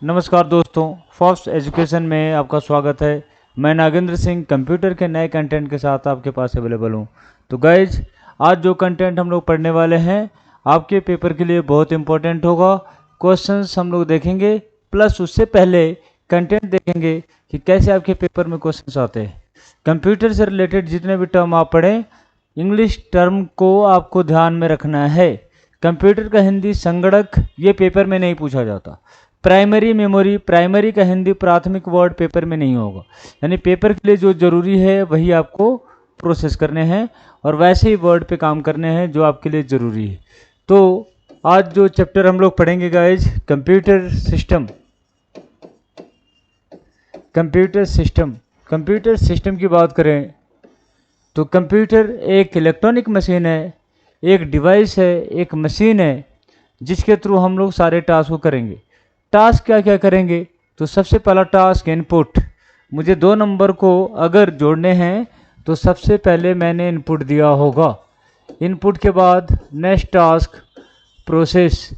नमस्कार दोस्तों, first education में आपका स्वागत है। मैं नागेंद्र सिंह कंप्यूटर के नए कंटेंट के साथ आपके पास अवेलेबल हूँ। तो गाइज, आज जो कंटेंट हम लोग पढ़ने वाले हैं आपके पेपर के लिए बहुत इंपॉर्टेंट होगा। क्वेश्चंस हम लोग देखेंगे, प्लस उससे पहले कंटेंट देखेंगे कि कैसे आपके पेपर में क्वेश्चंस आते हैं। कंप्यूटर से रिलेटेड जितने भी टर्म आप पढ़ें, इंग्लिश टर्म को आपको ध्यान में रखना है। कंप्यूटर का हिंदी संगणक ये पेपर में नहीं पूछा जाता। प्राइमरी मेमोरी, प्राइमरी का हिंदी प्राथमिक वर्ड पेपर में नहीं होगा। यानी पेपर के लिए जो जरूरी है वही आपको प्रोसेस करने हैं और वैसे ही वर्ड पे काम करने हैं जो आपके लिए ज़रूरी है। तो आज जो चैप्टर हम लोग पढ़ेंगे guys, computer system. Computer system की बात करें तो कंप्यूटर एक इलेक्ट्रॉनिक मशीन है, एक डिवाइस है, एक मशीन है जिसके थ्रू हम लोग सारे टास्क को करेंगे। टास्क क्या क्या करेंगे? तो सबसे पहला टास्क इनपुट। मुझे 2 नंबर को अगर जोड़ने हैं तो सबसे पहले मैंने इनपुट दिया होगा। इनपुट के बाद नेक्स्ट टास्क प्रोसेस।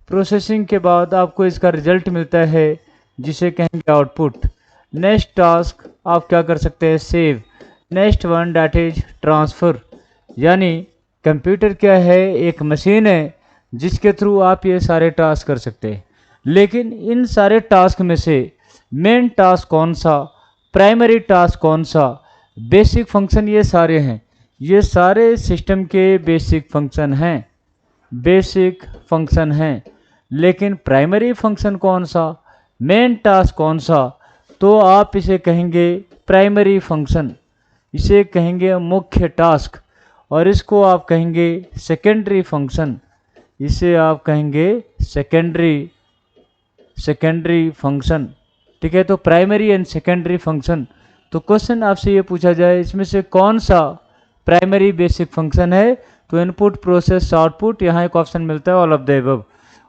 प्रोसेसिंग के बाद आपको इसका रिजल्ट मिलता है जिसे कहेंगे आउटपुट। नेक्स्ट टास्क आप क्या कर सकते हैं? Save. Next one that is transfer. यानी कंप्यूटर क्या है? एक मशीन है जिसके थ्रू आप ये सारे टास्क कर सकते हैं। लेकिन इन सारे टास्क में से मेन टास्क कौन सा, प्राइमरी टास्क कौन सा, बेसिक फंक्शन, ये सारे हैं। ये सारे सिस्टम के बेसिक फंक्शन हैं। लेकिन प्राइमरी फंक्शन कौन सा, मेन टास्क कौन सा, तो आप इसे कहेंगे प्राइमरी फंक्शन, इसे कहेंगे मुख्य टास्क, और इसको आप कहेंगे सेकेंडरी फंक्शन, इसे आप कहेंगे सेकेंडरी फंक्शन। ठीक है, तो प्राइमरी एंड सेकेंडरी फंक्शन। तो क्वेश्चन आपसे ये पूछा जाए इसमें से कौन सा प्राइमरी बेसिक फंक्शन है, तो इनपुट प्रोसेस आउटपुट, यहाँ एक ऑप्शन मिलता है ऑल ऑफ द अबव।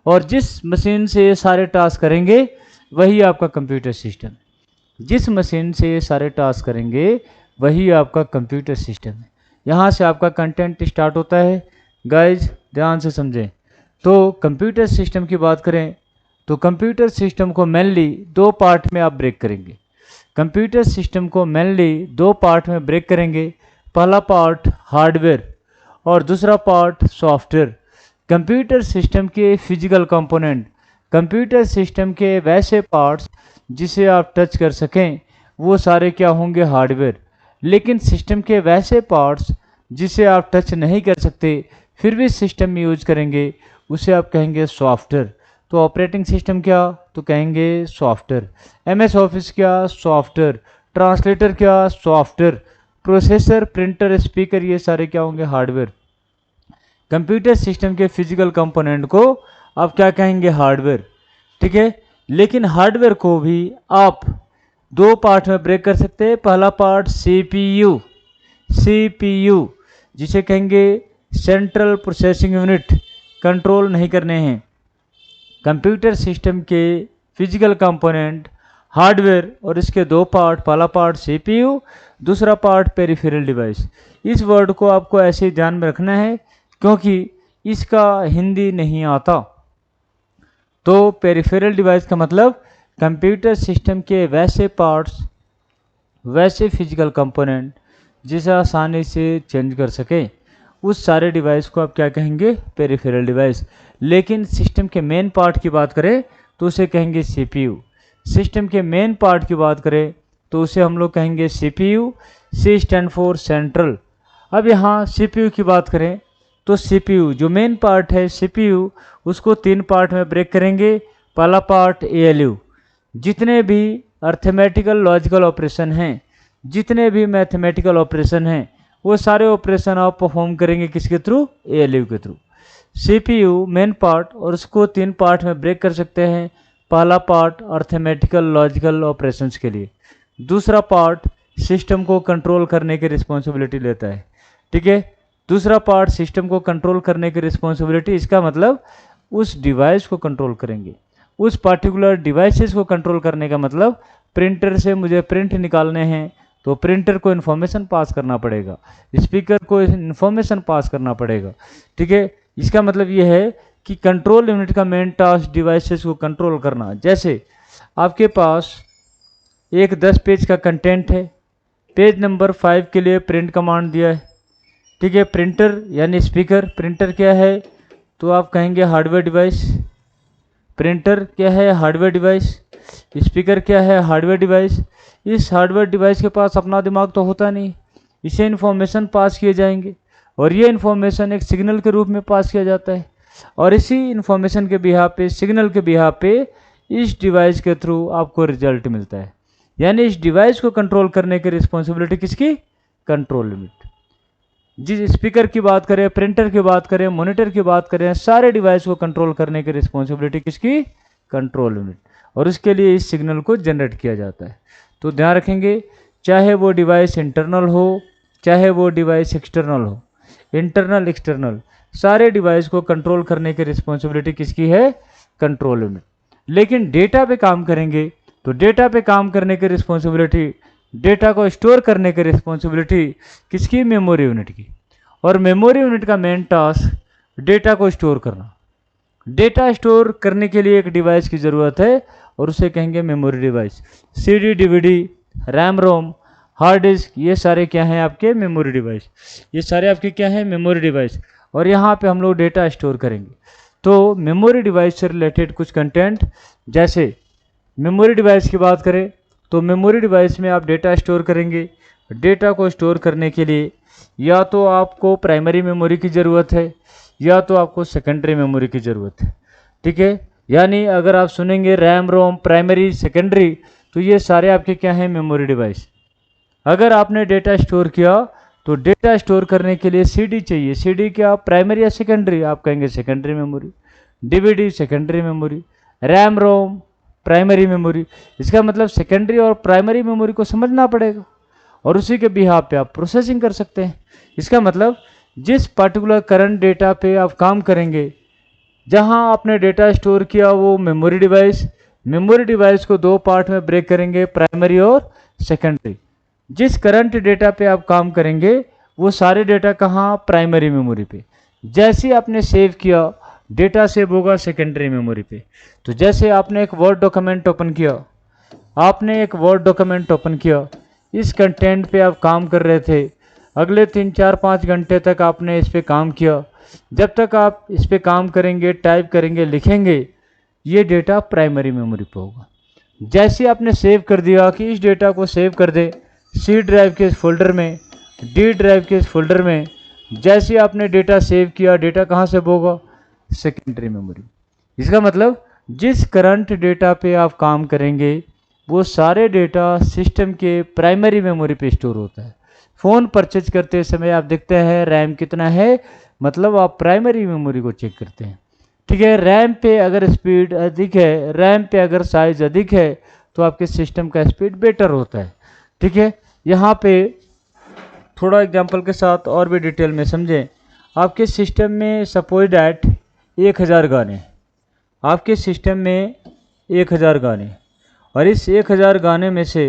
और जिस मशीन से ये सारे टास्क करेंगे वही आपका कंप्यूटर सिस्टम है। जिस मशीन से ये सारे टास्क करेंगे वही आपका कंप्यूटर सिस्टम है। यहाँ से आपका कंटेंट स्टार्ट होता है। गाइज ध्यान से समझें। तो कंप्यूटर सिस्टम की बात करें तो कंप्यूटर सिस्टम को मेनली 2 पार्ट में आप ब्रेक करेंगे। कंप्यूटर सिस्टम को मेनली 2 पार्ट में ब्रेक करेंगे। पहला पार्ट हार्डवेयर और दूसरा पार्ट सॉफ्टवेयर। कंप्यूटर सिस्टम के फिजिकल कंपोनेंट, कंप्यूटर सिस्टम के वैसे पार्ट्स जिसे आप टच कर सकें वो सारे क्या होंगे? हार्डवेयर। लेकिन सिस्टम के वैसे पार्ट्स जिसे आप टच नहीं कर सकते फिर भी सिस्टम में यूज करेंगे उसे आप कहेंगे सॉफ्टवेयर। तो ऑपरेटिंग सिस्टम क्या? तो कहेंगे सॉफ्टवेयर। एमएस ऑफिस क्या? सॉफ्टवेयर। ट्रांसलेटर क्या? सॉफ्टवेयर। प्रोसेसर, प्रिंटर, स्पीकर, ये सारे क्या होंगे? हार्डवेयर। कंप्यूटर सिस्टम के फिजिकल कंपोनेंट को आप क्या कहेंगे? हार्डवेयर। ठीक है, लेकिन हार्डवेयर को भी आप 2 पार्ट में ब्रेक कर सकते हैं। पहला पार्ट सीपीयू जिसे कहेंगे सेंट्रल प्रोसेसिंग यूनिट, कंट्रोल नहीं करने हैं। कंप्यूटर सिस्टम के फिजिकल कंपोनेंट हार्डवेयर और इसके 2 पार्ट, पहला पार्ट सीपीयू, दूसरा पार्ट पेरिफेरल डिवाइस। इस वर्ड को आपको ऐसे ही ध्यान में रखना है क्योंकि इसका हिंदी नहीं आता। तो पेरिफेरल डिवाइस का मतलब कंप्यूटर सिस्टम के वैसे पार्ट्स, वैसे फिजिकल कंपोनेंट जिसे आसानी से चेंज कर सके, उस सारे डिवाइस को आप क्या कहेंगे? Peripheral device. लेकिन सिस्टम के मेन पार्ट की बात करें तो उसे कहेंगे सीपीयू। सिस्टम के मेन पार्ट की बात करें तो उसे हम लोग कहेंगे CPU. C stand for central. अब यहाँ सीपीयू की बात करें तो सीपीयू जो मेन पार्ट है सीपीयू, उसको 3 पार्ट में ब्रेक करेंगे। पहला पार्ट एएलयू। जितने भी अर्थमेटिकल लॉजिकल ऑपरेशन हैं, जितने भी मैथमेटिकल ऑपरेशन हैं, वो सारे ऑपरेशन आप परफॉर्म करेंगे किसके थ्रू? एएलयू के थ्रू। सीपीयू मेन पार्ट, और उसको 3 पार्ट में ब्रेक कर सकते हैं। पहला पार्ट अर्थमेटिकल लॉजिकल ऑपरेशंस के लिए, दूसरा पार्ट सिस्टम को कंट्रोल करने की रिस्पॉन्सिबिलिटी लेता है। ठीक है, दूसरा पार्ट सिस्टम को कंट्रोल करने की रिस्पॉन्सिबिलिटी, इसका मतलब उस डिवाइस को कंट्रोल करेंगे, उस पार्टिकुलर डिवाइसेस को कंट्रोल करने का मतलब प्रिंटर से मुझे प्रिंट निकालने हैं तो प्रिंटर को इन्फॉर्मेशन पास करना पड़ेगा, स्पीकर को इन्फॉर्मेशन पास करना पड़ेगा। ठीक है, इसका मतलब ये है कि कंट्रोल यूनिट का मेन टास्क डिवाइसेस को कंट्रोल करना। जैसे आपके पास एक 10 पेज का कंटेंट है, पेज नंबर 5 के लिए प्रिंट कमांड दिया है। ठीक है, प्रिंटर यानी स्पीकर, प्रिंटर क्या है तो आप कहेंगे हार्डवेयर डिवाइस, प्रिंटर क्या है हार्डवेयर डिवाइस, स्पीकर क्या है हार्डवेयर डिवाइस। इस हार्डवेयर डिवाइस के पास अपना दिमाग तो होता नहीं, इसे इन्फॉर्मेशन पास किए जाएंगे और ये इन्फॉर्मेशन एक सिग्नल के रूप में पास किया जाता है और इसी इन्फॉर्मेशन के बिहाफ पे, सिग्नल के बिहाफ पे इस डिवाइस के थ्रू आपको रिजल्ट मिलता है। यानी इस डिवाइस को कंट्रोल करने की रिस्पॉन्सिबिलिटी किसकी, कंट्रोल लिमिट। जिस स्पीकर की बात करें, प्रिंटर की बात करें, मॉनिटर की बात करें, सारे डिवाइस को कंट्रोल करने की रिस्पॉन्सिबिलिटी किसकी, कंट्रोल यूनिट, और उसके लिए इस सिग्नल को जनरेट किया जाता है। तो ध्यान रखेंगे, चाहे वो डिवाइस इंटरनल हो चाहे वो डिवाइस एक्सटर्नल हो, इंटरनल एक्सटर्नल सारे डिवाइस को कंट्रोल करने की रिस्पॉन्सिबिलिटी किसकी है, कंट्रोल यूनिट। लेकिन डेटा पे काम करेंगे तो डेटा पे काम करने की रिस्पॉन्सिबिलिटी, डेटा को स्टोर करने की रिस्पॉन्सिबिलिटी किसकी, मेमोरी यूनिट की। और मेमोरी यूनिट का मेन टास्क डेटा को स्टोर करना। डेटा स्टोर करने के लिए एक डिवाइस की ज़रूरत है और उसे कहेंगे memory device. CD, DVD, RAM ROM, hard disk, ये सारे क्या हैं आपके मेमोरी डिवाइस, ये सारे आपके क्या हैं मेमोरी डिवाइस। और यहाँ पे हम लोग डेटा स्टोर करेंगे। तो मेमोरी डिवाइस से रिलेटेड कुछ कंटेंट, जैसे मेमोरी डिवाइस की बात करें तो मेमोरी डिवाइस में आप डेटा स्टोर करेंगे। डेटा को स्टोर करने के लिए या तो आपको प्राइमरी मेमोरी की ज़रूरत है या तो आपको सेकेंडरी मेमोरी की ज़रूरत है। ठीक है, यानी अगर आप सुनेंगे रैम रोम, प्राइमरी, सेकेंडरी, तो ये सारे आपके क्या हैं मेमोरी डिवाइस। अगर आपने डेटा स्टोर किया तो डेटा स्टोर करने के लिए सीडी चाहिए। सीडी क्या, प्राइमरी या सेकेंडरी, आप कहेंगे secondary memory. DVD secondary memory, RAM ROM primary memory. इसका मतलब सेकेंडरी और प्राइमरी मेमोरी को समझना पड़ेगा और उसी के बिहाफ पे आप प्रोसेसिंग कर सकते हैं। इसका मतलब जिस पर्टिकुलर करंट डेटा पे आप काम करेंगे, जहां आपने डेटा स्टोर किया वो मेमोरी डिवाइस, मेमोरी डिवाइस को दो पार्ट में ब्रेक करेंगे, प्राइमरी और सेकेंडरी। जिस करंट डेटा पे आप काम करेंगे वो सारे डेटा कहाँ, प्राइमरी मेमोरी पे। जैसे आपने सेव किया डेटा सेव होगा सेकेंडरी मेमोरी पे। तो जैसे आपने एक वर्ड डॉक्यूमेंट ओपन किया, आपने एक वर्ड डॉक्यूमेंट ओपन किया, इस कंटेंट पे आप काम कर रहे थे, अगले 3, 4, 5 घंटे तक आपने इस पे काम किया। जब तक आप इस पे काम करेंगे, टाइप करेंगे, लिखेंगे, ये डेटा प्राइमरी मेमोरी पे होगा। जैसे आपने सेव कर दिया कि इस डेटा को सेव कर दे सी ड्राइव के इस फोल्डर में, डी ड्राइव के इस फोल्डर में, जैसे आपने डेटा सेव किया, डेटा कहाँ सेव होगा, सेकेंडरी मेमोरी। इसका मतलब जिस करंट डेटा पे आप काम करेंगे वो सारे डेटा सिस्टम के प्राइमरी मेमोरी पे स्टोर होता है। फ़ोन परचेज करते समय आप देखते हैं रैम कितना है, मतलब आप प्राइमरी मेमोरी को चेक करते हैं। ठीक है, रैम पे अगर स्पीड अधिक है, रैम पे अगर साइज अधिक है तो आपके सिस्टम का स्पीड बेटर होता है। ठीक है, यहाँ पे थोड़ा एग्जांपल के साथ और भी डिटेल में समझें। आपके सिस्टम में सपोज डैट 1000 गाने, आपके सिस्टम में 1000 गाने, और इस 1000 गाने में से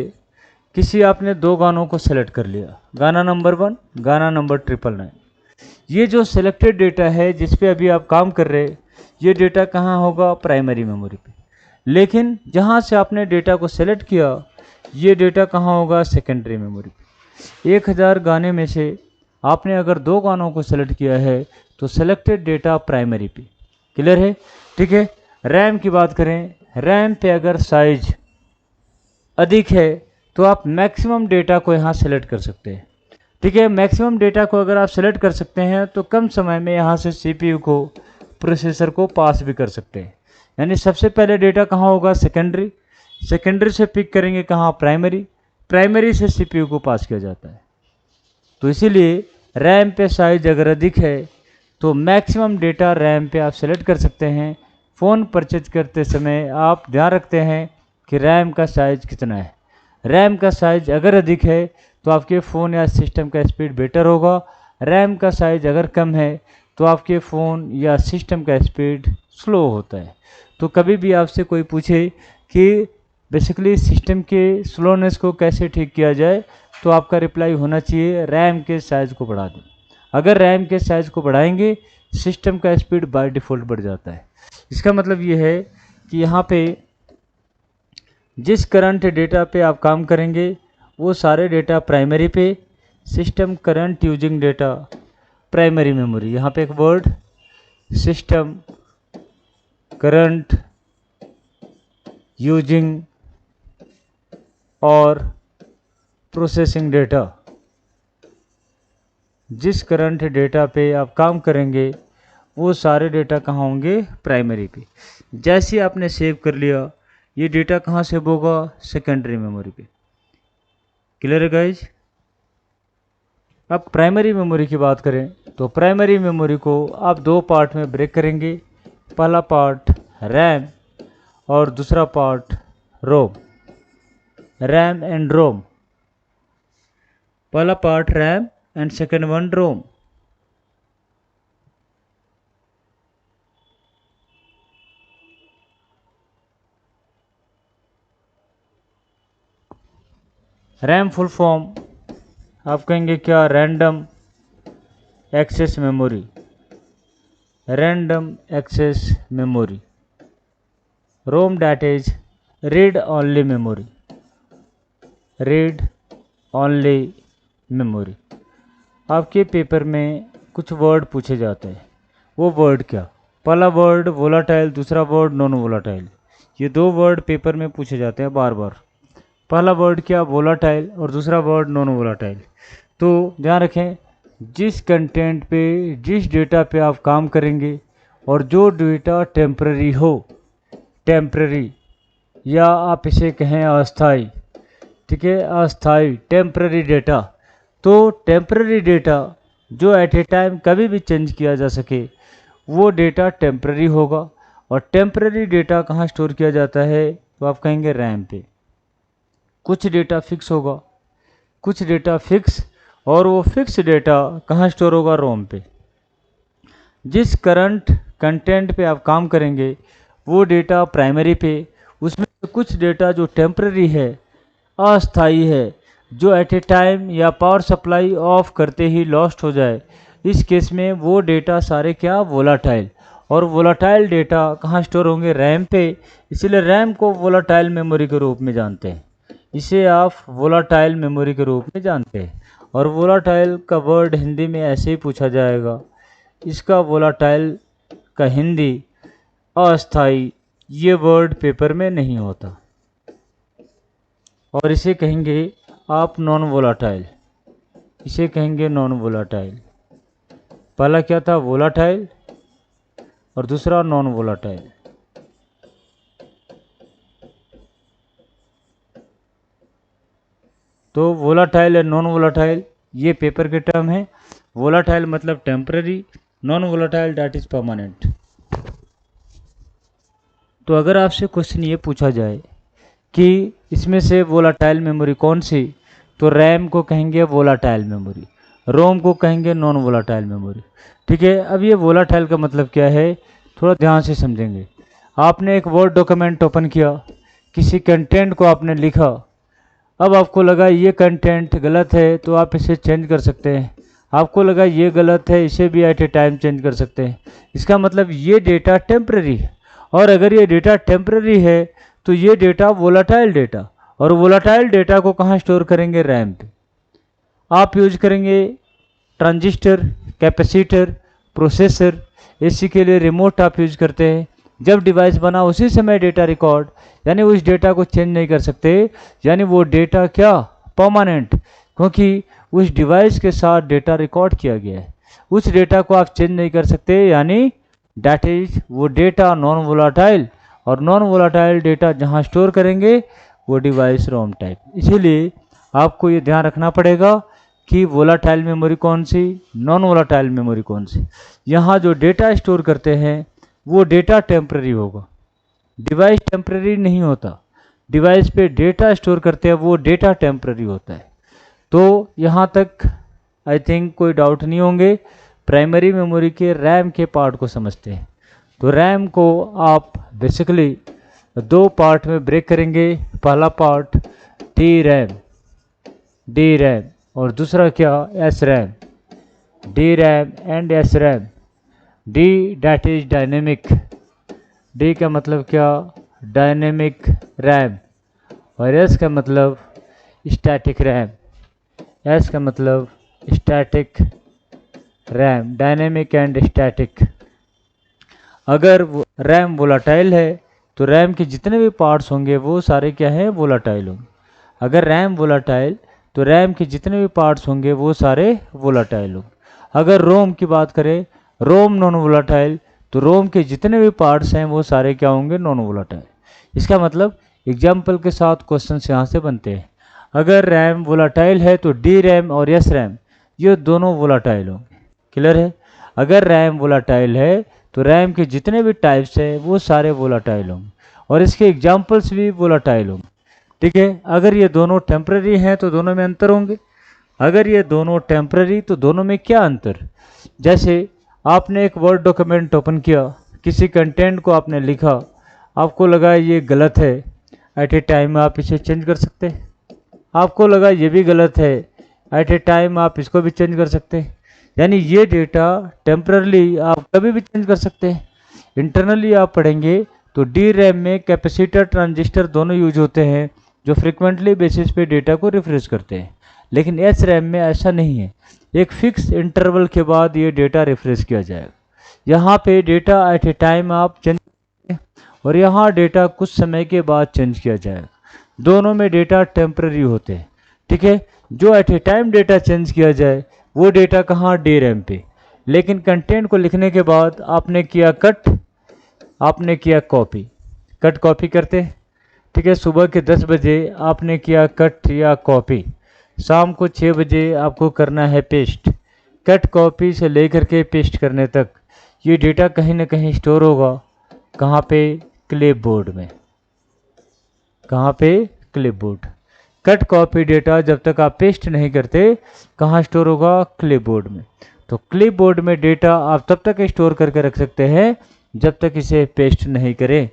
किसी आपने 2 गानों को सेलेक्ट कर लिया, गाना नंबर 1, गाना नंबर 999। ये जो सिलेक्टेड डेटा है जिस पे अभी आप काम कर रहे हैं, ये डेटा कहाँ होगा, प्राइमरी मेमोरी पे। लेकिन जहाँ से आपने डेटा को सेलेक्ट किया ये डेटा कहाँ होगा, सेकेंडरी मेमोरी पे। 1000 गाने में से आपने अगर 2 गानों को सेलेक्ट किया है तो सेलेक्टेड डेटा प्राइमरी पे। क्लियर है? ठीक है, रैम की बात करें, रैम पे अगर साइज अधिक है तो आप मैक्सिमम डेटा को यहाँ सेलेक्ट कर सकते हैं। ठीक है, मैक्सिमम डेटा को अगर आप सेलेक्ट कर सकते हैं तो कम समय में यहाँ से सीपीयू को, प्रोसेसर को पास भी कर सकते हैं। यानी सबसे पहले डेटा कहाँ होगा, सेकेंडरी, सेकेंडरी से पिक करेंगे कहाँ, प्राइमरी, प्राइमरी से सीपीयू को पास किया जाता है। तो इसीलिए रैम पे साइज अगर अधिक है तो मैक्सिमम डेटा रैम पे आप सेलेक्ट कर सकते हैं। फ़ोन परचेज करते समय आप ध्यान रखते हैं कि रैम का साइज कितना है। रैम का साइज अगर अधिक है तो आपके फ़ोन या सिस्टम का स्पीड बेटर होगा। रैम का साइज अगर कम है तो आपके फ़ोन या सिस्टम का स्पीड स्लो होता है। तो कभी भी आपसे कोई पूछे कि बेसिकली सिस्टम के स्लोनेस को कैसे ठीक किया जाए तो आपका रिप्लाई होना चाहिए रैम के साइज़ को बढ़ा दें। अगर रैम के साइज़ को बढ़ाएंगे सिस्टम का स्पीड बाय डिफ़ॉल्ट बढ़ जाता है। इसका मतलब ये है कि यहाँ पे जिस करंट डेटा पे आप काम करेंगे वो सारे डेटा प्राइमरी पे, system current using data primary memory. यहाँ पे एक वर्ड सिस्टम करंट यूजिंग और प्रोसेसिंग डेटा, जिस करंट डेटा पे आप काम करेंगे वो सारे डेटा कहाँ होंगे, प्राइमरी पे। जैसे ही आपने सेव कर लिया, ये डेटा कहाँ सेव होगा, सेकेंडरी मेमोरी पे। क्लियर है गाइज। अब प्राइमरी मेमोरी की बात करें तो प्राइमरी मेमोरी को आप दो पार्ट में ब्रेक करेंगे। पहला पार्ट रैम और दूसरा part ROM. RAM and ROM, पहला part RAM and second one ROM. RAM full form आप कहेंगे क्या, random access memory. Random access memory. ROM that is read only memory. Read only memory. आपके paper में कुछ word पूछे जाते हैं, वो वर्ड क्या, पहला वर्ड वोलाटाइल, दूसरा वर्ड नॉन वोलाटाइल। ये दो वर्ड पेपर में पूछे जाते हैं बार बार। पहला वर्ड क्या, वोलाटाइल, और दूसरा वर्ड नॉन वोलाटाइल। तो ध्यान रखें, जिस कंटेंट पे, जिस डेटा पे आप काम करेंगे और जो डेटा टेम्पररी हो, टेम्पररी या आप इसे कहें अस्थाई, ठीक है, अस्थाई टेम्पररी डेटा। तो टेम्पररी डेटा जो एट ए टाइम कभी भी चेंज किया जा सके वो डेटा टेम्पररी होगा। और टेम्पररी डेटा कहाँ स्टोर किया जाता है, तो आप कहेंगे रैम पे। कुछ डेटा फिक्स होगा, कुछ डेटा फिक्स, और वो फिक्स डेटा कहाँ स्टोर होगा, रोम पे। जिस करंट कंटेंट पे आप काम करेंगे वो डेटा प्राइमरी पे, उसमें कुछ डेटा जो टेम्पररी है, अस्थाई है, जो एट ए टाइम या पावर सप्लाई ऑफ करते ही लॉस्ट हो जाए, इस केस में वो डेटा सारे क्या, वोलाटाइल। और वोलाटाइल डेटा कहाँ स्टोर होंगे, रैम पे। इसलिए रैम को वोलाटाइल मेमोरी के रूप में जानते हैं, इसे आप वोलाटाइल मेमोरी के रूप में जानते हैं। और वोलाटाइल का वर्ड हिंदी में ऐसे ही पूछा जाएगा, इसका वोलाटाइल का हिंदी अस्थाई, ये वर्ड पेपर में नहीं होता, और इसे कहेंगे आप नॉन वोलाटाइल। इसे कहेंगे नॉन वोलाटाइल। पहला क्या था, वोलाटाइल, और दूसरा नॉन वोलाटाइल। तो वोलाटाइल एंड नॉन वोलाटाइल ये पेपर के टर्म है। वोलाटाइल मतलब temporary, non volatile that is permanent. तो अगर आपसे क्वेश्चन ये पूछा जाए कि इसमें से वोलाटाइल मेमोरी कौन सी, तो रैम को कहेंगे वोलाटाइल मेमोरी, रोम को कहेंगे नॉन वोलाटाइल मेमोरी। ठीक है, अब ये वोलाटाइल का मतलब क्या है, थोड़ा ध्यान से समझेंगे। आपने एक वर्ड डॉक्यूमेंट ओपन किया, किसी कंटेंट को आपने लिखा, अब आपको लगा ये कंटेंट गलत है तो आप इसे चेंज कर सकते हैं। आपको लगा ये गलत है, इसे भी एट ए टाइम चेंज कर सकते हैं। इसका मतलब ये डेटा टेम्पररी है, और अगर ये डेटा टेम्पररी है तो ये डेटा वोलाटाइल डेटा, और वोलाटाइल डेटा को कहाँ स्टोर करेंगे, रैम पे। आप यूज करेंगे ट्रांजिस्टर, कैपेसिटर, प्रोसेसर, एसी के लिए रिमोट आप यूज करते हैं। जब डिवाइस बना उसी समय डेटा रिकॉर्ड, यानी उस डेटा को चेंज नहीं कर सकते, यानी वो डेटा क्या, परमानेंट, क्योंकि उस डिवाइस के साथ डेटा रिकॉर्ड किया गया है, उस डेटा को आप चेंज नहीं कर सकते, यानी दैट इज वो डेटा नॉन वोलाटाइल। और नॉन वोलाटाइल डेटा जहाँ स्टोर करेंगे वो डिवाइस रोम टाइप। इसीलिए आपको ये ध्यान रखना पड़ेगा कि वोलाटाइल मेमोरी कौन सी, नॉन वोलाटाइल मेमोरी कौन सी। यहाँ जो डेटा स्टोर करते हैं वो डेटा टेम्पररी होगा, डिवाइस टेम्पररी नहीं होता। डिवाइस पे डेटा स्टोर करते हैं वो डेटा टेम्पररी होता है। तो यहाँ तक आई थिंक कोई डाउट नहीं होंगे। प्राइमरी मेमोरी के रैम के पार्ट को समझते हैं। तो रैम को आप बेसिकली दो पार्ट में ब्रेक करेंगे। पहला पार्ट डी रैम, और दूसरा क्या, S RAM. D RAM and S RAM. D that is dynamic, D का मतलब क्या, डायनेमिक रैम, और एस का मतलब स्टैटिक रैम, एस का मतलब static RAM, dynamic and static. अगर रैम वोलाटाइल है तो रैम के जितने भी पार्ट्स होंगे वो सारे क्या हैं, वोलाटाइल होंगे। अगर रैम वोलाटाइल तो रैम के जितने भी पार्ट्स होंगे वो सारे वोलाटाइल होंगे। अगर रोम की बात करें, रोम नॉन वोलाटाइल, तो रोम के जितने भी पार्ट्स हैं वो सारे क्या होंगे, नॉन वोलाटाइल। इसका मतलब एग्जाम्पल के साथ क्वेश्चन यहाँ से बनते हैं। अगर रैम वोलाटाइल है तो डी रैम और एस रैम ये दोनों वोलाटाइल होंगे। क्लियर है? अगर रैम वोलाटाइल है तो रैम के जितने भी टाइप्स हैं वो सारे वोलाटाइल होंगे और इसके एग्जाम्पल्स भी वोलाटाइल होंगे। ठीक है? अगर ये दोनों टेम्पररी हैं तो दोनों में अंतर होंगे। अगर ये दोनों टेम्पररी तो दोनों में क्या अंतर? जैसे आपने एक वर्ड डॉक्यूमेंट ओपन किया, किसी कंटेंट को आपने लिखा, आपको लगा ये गलत है, एट ए टाइम आप इसे चेंज कर सकते हैं। आपको लगा ये भी गलत है, एट ए टाइम आप इसको भी चेंज कर सकते हैं। यानी ये डेटा टेम्परली आप कभी भी चेंज कर सकते हैं। इंटरनली आप पढ़ेंगे तो डी रैम में कैपेसिटर ट्रांजिस्टर दोनों यूज होते हैं जो फ्रिक्वेंटली बेसिस पे डेटा को रिफ्रेश करते हैं। लेकिन एस रैम में ऐसा नहीं है, एक फिक्स इंटरवल के बाद ये डेटा रिफ्रेश किया जाएगा। यहाँ पे डेटा एट ए टाइम आप चेंज और यहाँ डेटा कुछ समय के बाद चेंज किया जाएगा। दोनों में डेटा टेम्पररी होते हैं। ठीक है? जो at a time data change किया जाए वो डेटा कहाँ, डी रैम पे। लेकिन कंटेंट को लिखने के बाद आपने किया कट, आपने किया कॉपी, कट कॉपी करते हैं। ठीक है? सुबह के 10 बजे आपने किया कट या कॉपी, शाम को 6 बजे आपको करना है पेस्ट। कट कॉपी से लेकर के पेस्ट करने तक ये डेटा कहीं ना कहीं स्टोर होगा। कहाँ पे? क्लिपबोर्ड में। कहाँ पे? क्लिपबोर्ड। कट कॉपी डेटा जब तक आप पेस्ट नहीं करते कहाँ स्टोर होगा? क्लिपबोर्ड में। तो क्लिपबोर्ड में डेटा आप तब तक स्टोर करके रख सकते हैं जब तक इसे पेस्ट नहीं करें।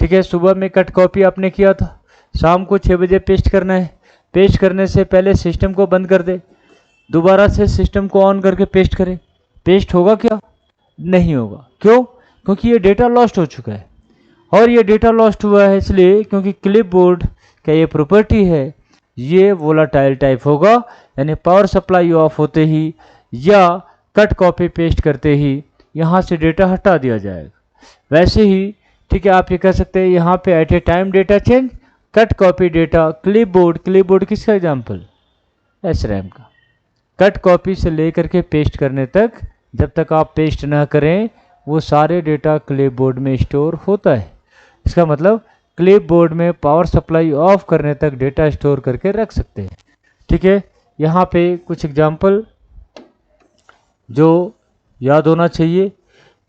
ठीक है? सुबह में कट कॉपी आपने किया था, शाम को 6 बजे पेस्ट करना है। पेस्ट करने से पहले सिस्टम को बंद कर दे, दोबारा से सिस्टम को ऑन करके पेस्ट करें, पेस्ट होगा क्या? नहीं होगा। क्यों? क्योंकि ये डेटा लॉस्ट हो चुका है। और ये डेटा लॉस्ट हुआ है इसलिए क्योंकि क्लिपबोर्ड का ये प्रॉपर्टी है, ये वोलाटाइल टाइप होगा। यानी पावर सप्लाई ऑफ होते ही या कट कॉपी पेस्ट करते ही यहाँ से डेटा हटा दिया जाएगा। वैसे ही ठीक है, आप ये कह सकते हैं यहाँ पे at a time data change, cut copy data, clipboard. Clipboard किसका एग्जाम्पल? एस रैम का। कट कॉपी से लेकर के पेस्ट करने तक जब तक आप पेस्ट ना करें वो सारे डेटा क्लिपबोर्ड में स्टोर होता है। इसका मतलब क्लिपबोर्ड में पावर सप्लाई ऑफ करने तक डेटा स्टोर करके रख सकते हैं। ठीक है? यहाँ पे कुछ एग्जाम्पल जो याद होना चाहिए।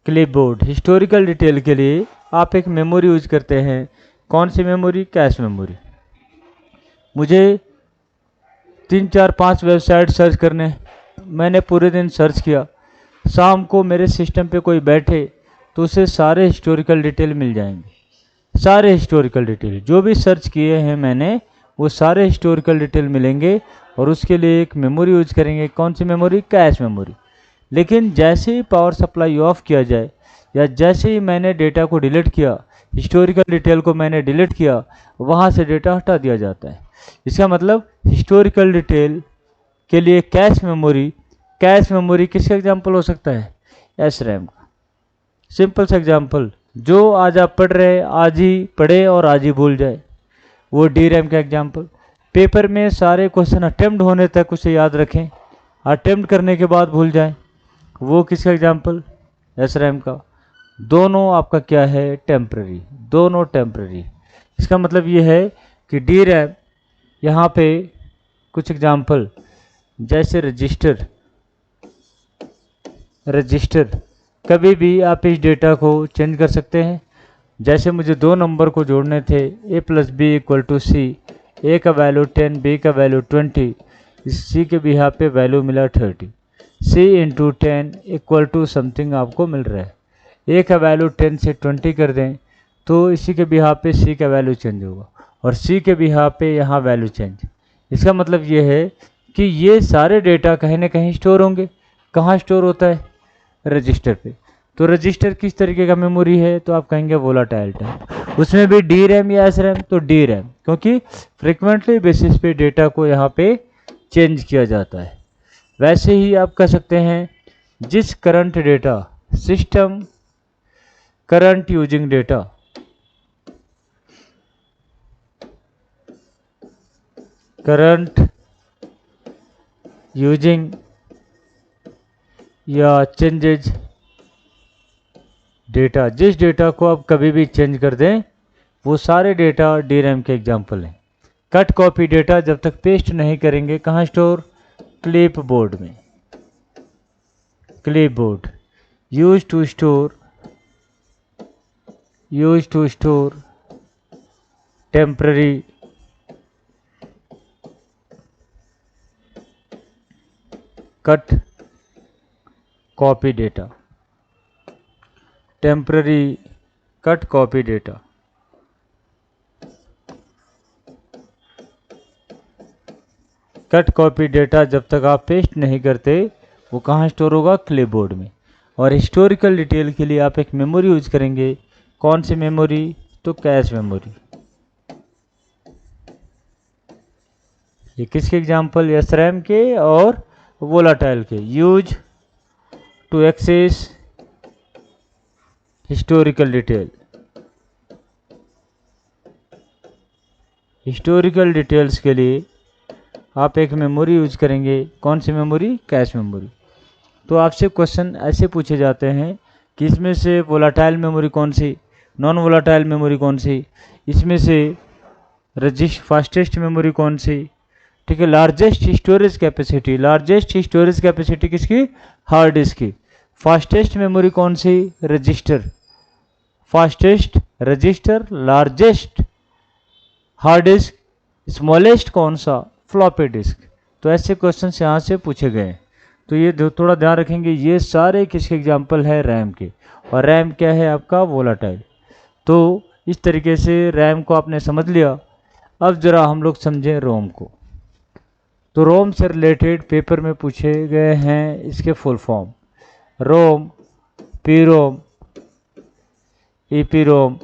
क्लिपबोर्ड हिस्टोरिकल डिटेल के लिए आप एक मेमोरी यूज करते हैं। कौन सी मेमोरी? Cache memory. मुझे 3 4 5 वेबसाइट सर्च करने, मैंने पूरे दिन सर्च किया, शाम को मेरे सिस्टम पे कोई बैठे तो उसे सारे हिस्टोरिकल डिटेल मिल जाएंगे। सारे हिस्टोरिकल डिटेल जो भी सर्च किए हैं मैंने वो सारे हिस्टोरिकल डिटेल मिलेंगे और उसके लिए एक मेमोरी यूज करेंगे। कौन सी मेमोरी? Cache memory. लेकिन जैसे ही पावर सप्लाई ऑफ किया जाए या जैसे ही मैंने डेटा को डिलीट किया, हिस्टोरिकल डिटेल को मैंने डिलीट किया, वहाँ से डेटा हटा दिया जाता है। इसका मतलब हिस्टोरिकल डिटेल के लिए कैश मेमोरी, कैश मेमोरी किसका एग्जाम्पल हो सकता है? एस रैम का। सिंपल सा एग्जाम्पल, जो आज आप पढ़ रहे आज ही पढ़े और आज ही भूल जाए, वो डी रैम का एग्जाम्पल। पेपर में सारे क्वेश्चन अटेम्प्ट होने तक उसे याद रखें, अटेम्प्ट करने के बाद भूल जाएं, वो किसका एग्जाम्पल? एस रैम का। दोनों आपका क्या है? टेम्पररी, दोनों टेम्पररी। इसका मतलब ये है कि डी रैम यहाँ पे कुछ एग्जाम्पल जैसे रजिस्टर, रजिस्टर कभी भी आप इस डेटा को चेंज कर सकते हैं। जैसे मुझे 2 नंबर को जोड़ने थे, a + b = c, a का वैल्यू 10, b का वैल्यू 20, इस c के बिहार पे वैल्यू मिला 30, c × 10 = समथिंग आपको मिल रहा है। a का वैल्यू 10 से 20 कर दें तो इसी के बिहार पे c का वैल्यू चेंज होगा और c के बिहार पे यहाँ वैल्यू चेंज। इसका मतलब ये है कि ये सारे डेटा कहीं ना कहीं स्टोर होंगे। कहाँ स्टोर होता है? रजिस्टर पे। तो रजिस्टर किस तरीके का मेमोरी है? तो आप कहेंगे वोलाटाइल टाइप। उसमें भी डी रैम या एस रैम, तो डी रैम, क्योंकि फ्रिक्वेंटली बेसिस पे डेटा को यहाँ पे चेंज किया जाता है। वैसे ही आप कह सकते हैं जिस current data system current using data, current using या चेंजेज डेटा, जिस डेटा को आप कभी भी चेंज कर दें वो सारे डेटा डी रैम के एग्जाम्पल हैं। कट कॉपी डेटा जब तक पेस्ट नहीं करेंगे कहाँ स्टोर, क्लिप बोर्ड में, clipboard. Use to store temporary cut copy data, temporary cut copy data. Cut copy data जब तक आप पेस्ट नहीं करते वो कहाँ स्टोर होगा, क्लिपबोर्ड में। और हिस्टोरिकल डिटेल के लिए आप एक मेमोरी यूज करेंगे, कौन सी मेमोरी, तो कैश मेमोरी। ये किसके एग्जाम्पल, एस रैम के और वोलाटाइल के। Use to access historical detail, historical details के लिए आप एक मेमोरी यूज करेंगे, कौन सी मेमोरी, कैश मेमोरी। तो आपसे क्वेश्चन ऐसे पूछे जाते हैं कि इसमें से वोलाटाइल मेमोरी कौन सी, नॉन वोलाटाइल मेमोरी कौन सी, इसमें से रजिस्ट फास्टेस्ट मेमोरी कौन सी, ठीक है। Largest storage capacity, largest storage capacity किसकी, हार्ड डिस्क की। फास्टेस्ट मेमोरी कौन सी, register, fastest register. Largest hard disk, smallest कौन सा, फ्लॉपी डिस्क। तो ऐसे क्वेश्चन यहाँ से पूछे गए। तो ये थोड़ा ध्यान रखेंगे, ये सारे किसके एग्जाम्पल है, रैम के। और रैम क्या है आपका, वोलाटाइल। तो इस तरीके से रैम को आपने समझ लिया। अब जरा हम लोग समझें रोम को। तो रोम से रिलेटेड पेपर में पूछे गए हैं इसके फुल फॉर्म, रोम, पी रोम, ईपी रोम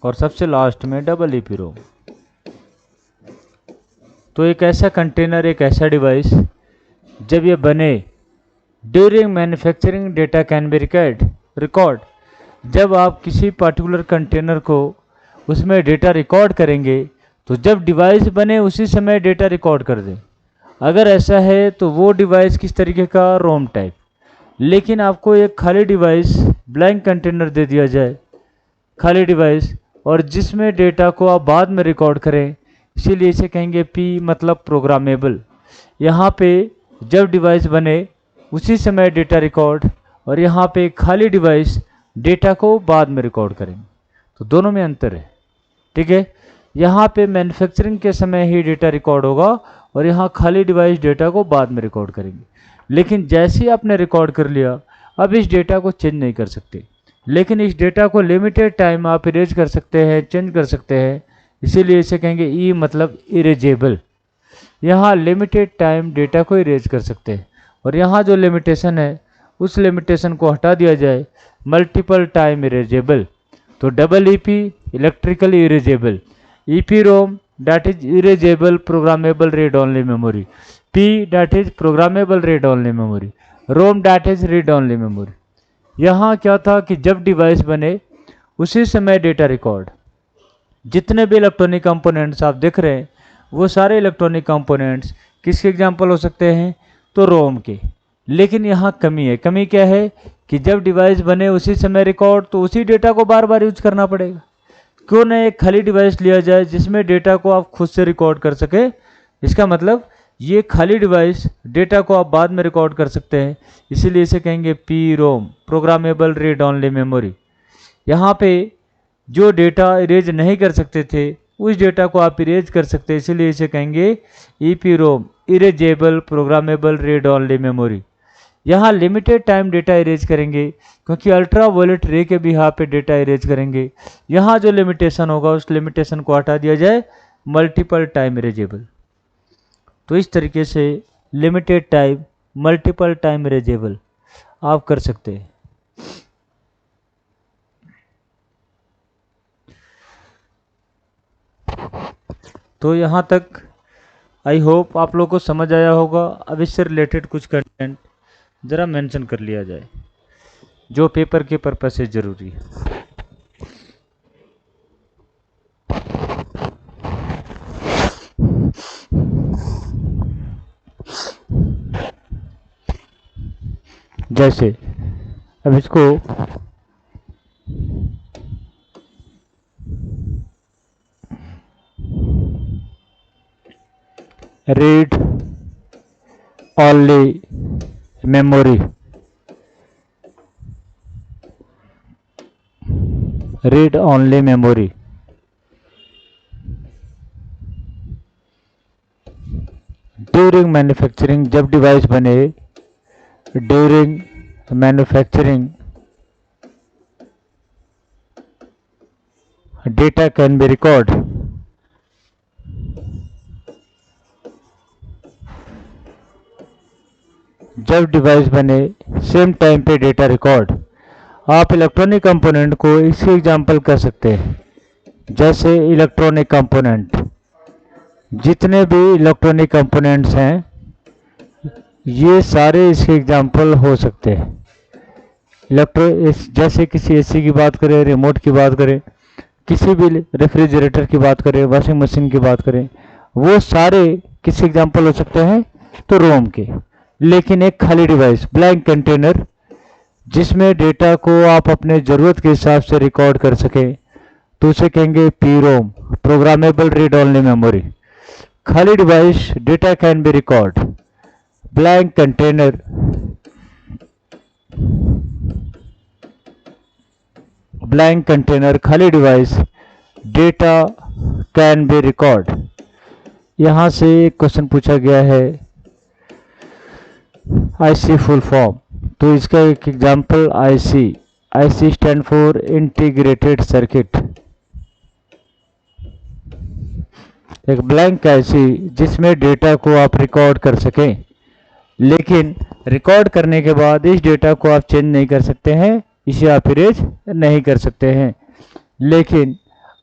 और सबसे लास्ट में डबल ईपी रोम। तो एक ऐसा कंटेनर, एक ऐसा डिवाइस जब ये बने, during manufacturing data can be record. जब आप किसी पर्टिकुलर कंटेनर को उसमें डेटा रिकॉर्ड करेंगे तो जब डिवाइस बने उसी समय डेटा रिकॉर्ड कर दें। अगर ऐसा है तो वो डिवाइस किस तरीके का, रोम टाइप। लेकिन आपको एक खाली डिवाइस, ब्लैंक कंटेनर दे दिया जाए, खाली डिवाइस, और जिसमें डेटा को आप बाद में रिकॉर्ड करें, इसीलिए इसे कहेंगे पी, मतलब प्रोग्रामेबल। यहाँ पे जब डिवाइस बने उसी समय डेटा रिकॉर्ड, और यहाँ पे खाली डिवाइस डेटा को बाद में रिकॉर्ड करेंगे। तो दोनों में अंतर है, ठीक है। यहाँ पे मैन्युफैक्चरिंग के समय ही डेटा रिकॉर्ड होगा और यहाँ खाली डिवाइस डेटा को बाद में रिकॉर्ड करेंगे। लेकिन जैसे ही आपने रिकॉर्ड कर लिया, अब इस डेटा को चेंज नहीं कर सकते, लेकिन इस डेटा को लिमिटेड टाइम आप इरेज कर सकते हैं, चेंज कर सकते हैं। इसीलिए इसे कहेंगे ई, मतलब इरेजेबल। यहाँ लिमिटेड टाइम डेटा को इरेज कर सकते हैं, और यहाँ जो लिमिटेशन है उस लिमिटेशन को हटा दिया जाए, मल्टीपल टाइम इरेजेबल। तो double EP, electrically erasable. EP ROM, that is erasable programmable read only memory. P, that is programmable read only memory. ROM, that is read only memory. यहाँ क्या था कि जब डिवाइस बने उसी समय डेटा रिकॉर्ड। जितने भी इलेक्ट्रॉनिक कंपोनेंट्स आप देख रहे हैं वो सारे इलेक्ट्रॉनिक कंपोनेंट्स किसके एग्जाम्पल हो सकते हैं, तो रोम के। लेकिन यहाँ कमी है। कमी क्या है कि जब डिवाइस बने उसी समय रिकॉर्ड, तो उसी डेटा को बार बार यूज करना पड़ेगा। क्यों न एक खाली डिवाइस लिया जाए जिसमें डेटा को आप खुद से रिकॉर्ड कर सके। इसका मतलब ये खाली डिवाइस डेटा को आप बाद में रिकॉर्ड कर सकते हैं, इसीलिए इसे कहेंगे PROM, programmable read only memory. यहाँ पे जो डेटा इरेज नहीं कर सकते थे उस डेटा को आप इरेज कर सकते हैं, इसीलिए इसे कहेंगे EPROM, erasable programmable read only memory. यहाँ लिमिटेड टाइम डेटा इरेज करेंगे क्योंकि अल्ट्रा वायलेट रे के भी यहाँ पे डेटा इरेज करेंगे। यहाँ जो लिमिटेशन होगा उस लिमिटेशन को हटा दिया जाए, मल्टीपल टाइम इरेजेबल। तो इस तरीके से limited time, multiple time erasable आप कर सकते हैं। तो यहाँ तक आई होप आप लोग को समझ आया होगा। अब इससे रिलेटेड कुछ कंटेंट ज़रा मेंशन कर लिया जाए जो पेपर के पर्पस से ज़रूरी है। जैसे अब इसको read only memory, read only memory, during manufacturing, जब डिवाइस बने during manufacturing data can be record, जब डिवाइस बने सेम टाइम पे डेटा रिकॉर्ड। आप इलेक्ट्रॉनिक कंपोनेंट को इसके एग्जांपल कर सकते हैं, जैसे इलेक्ट्रॉनिक कंपोनेंट, जितने भी इलेक्ट्रॉनिक कंपोनेंट्स हैं ये सारे इसके एग्जांपल हो सकते हैं। जैसे किसी एसी की बात करें, रिमोट की बात करें, किसी भी रेफ्रिजरेटर की बात करें, वॉशिंग मशीन की बात करें, वो सारे किस एग्जांपल हो सकते हैं, तो रोम के। लेकिन एक खाली डिवाइस, ब्लैंक कंटेनर, जिसमें डेटा को आप अपने ज़रूरत के हिसाब से रिकॉर्ड कर सकें, तो उसे कहेंगे PROM, programmable read only memory. खाली device, data can be record, blank container, blank container, खाली device, data can be record. यहां से एक क्वेश्चन पूछा गया है आईसी फुल फॉर्म, तो इसका एक example IC stand for integrated circuit. एक ब्लैंक आईसी जिसमें डेटा को आप रिकॉर्ड कर सकें, लेकिन रिकॉर्ड करने के बाद इस डेटा को आप चेंज नहीं कर सकते हैं, इसे आप इरेज नहीं कर सकते हैं। लेकिन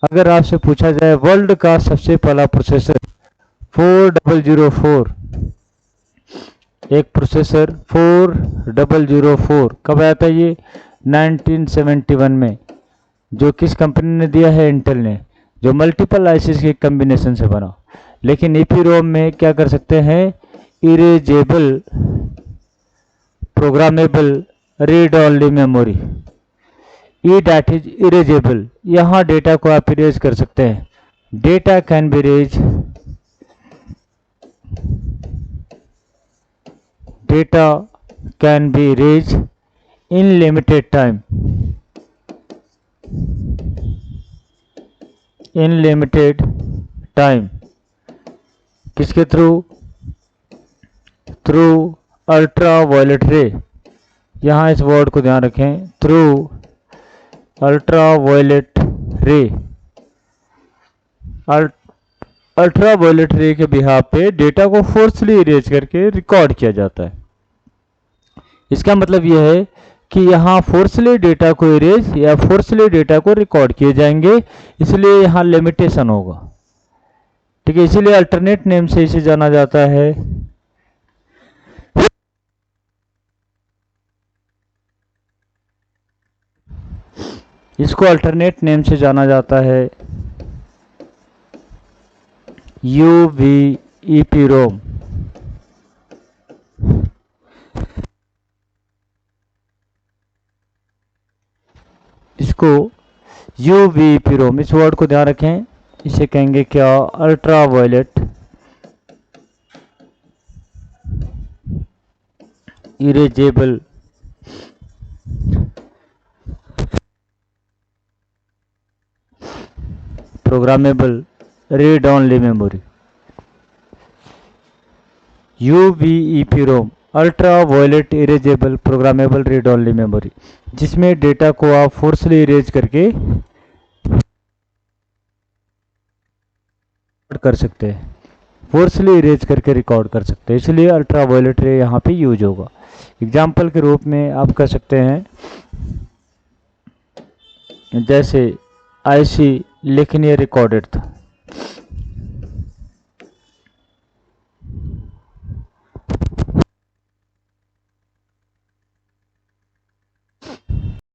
अगर आपसे पूछा जाए वर्ल्ड का सबसे पहला प्रोसेसर 4004, एक प्रोसेसर 4004 कब आया था, ये 1971 में, जो किस कंपनी ने दिया है, इंटेल ने, जो मल्टीपल आईसीज के कम्बिनेशन से बना। लेकिन ईपीरोम में क्या कर सकते हैं, erasable programmable read only memory, E that is erasable, यहाँ डेटा को आप इरेज कर सकते हैं। Data can B erase, data can B erase in limited time, in limited time, किसके थ्रू, थ्रू अल्ट्रा वायलेट रे। यहाँ इस वर्ड को ध्यान रखें, थ्रू अल्ट्रा वायलेट रे, अल्ट्रा वायलेट रे के बिहाफ पे डेटा को फोर्सली इरेज करके रिकॉर्ड किया जाता है। इसका मतलब यह है कि यहाँ फोर्सली डेटा को इरेज या फोर्सली डेटा को रिकॉर्ड किए जाएंगे, इसलिए यहाँ लिमिटेशन होगा। ठीक है, इसीलिए अल्टरनेट नेम से इसे जाना जाता है इसको अल्टरनेट नेम से जाना जाता है यूवीईपीरोम। इसको यूवीईपीरोम, इस वर्ड को ध्यान रखें, इसे कहेंगे क्या, ultraviolet erasable programmable read only memory, UVEPROM, ultraviolet erasable programmable read only memory, जिसमें डेटा को आप फोर्सली इरेज करके कर सकते हैं, फोर्सली इरेज करके रिकॉर्ड कर सकते हैं, इसलिए अल्ट्रा वायलेट रे यहाँ पे यूज होगा। एग्जाम्पल के रूप में आप कर सकते हैं, जैसे आईसी लेकिन ये रिकॉर्डेड था,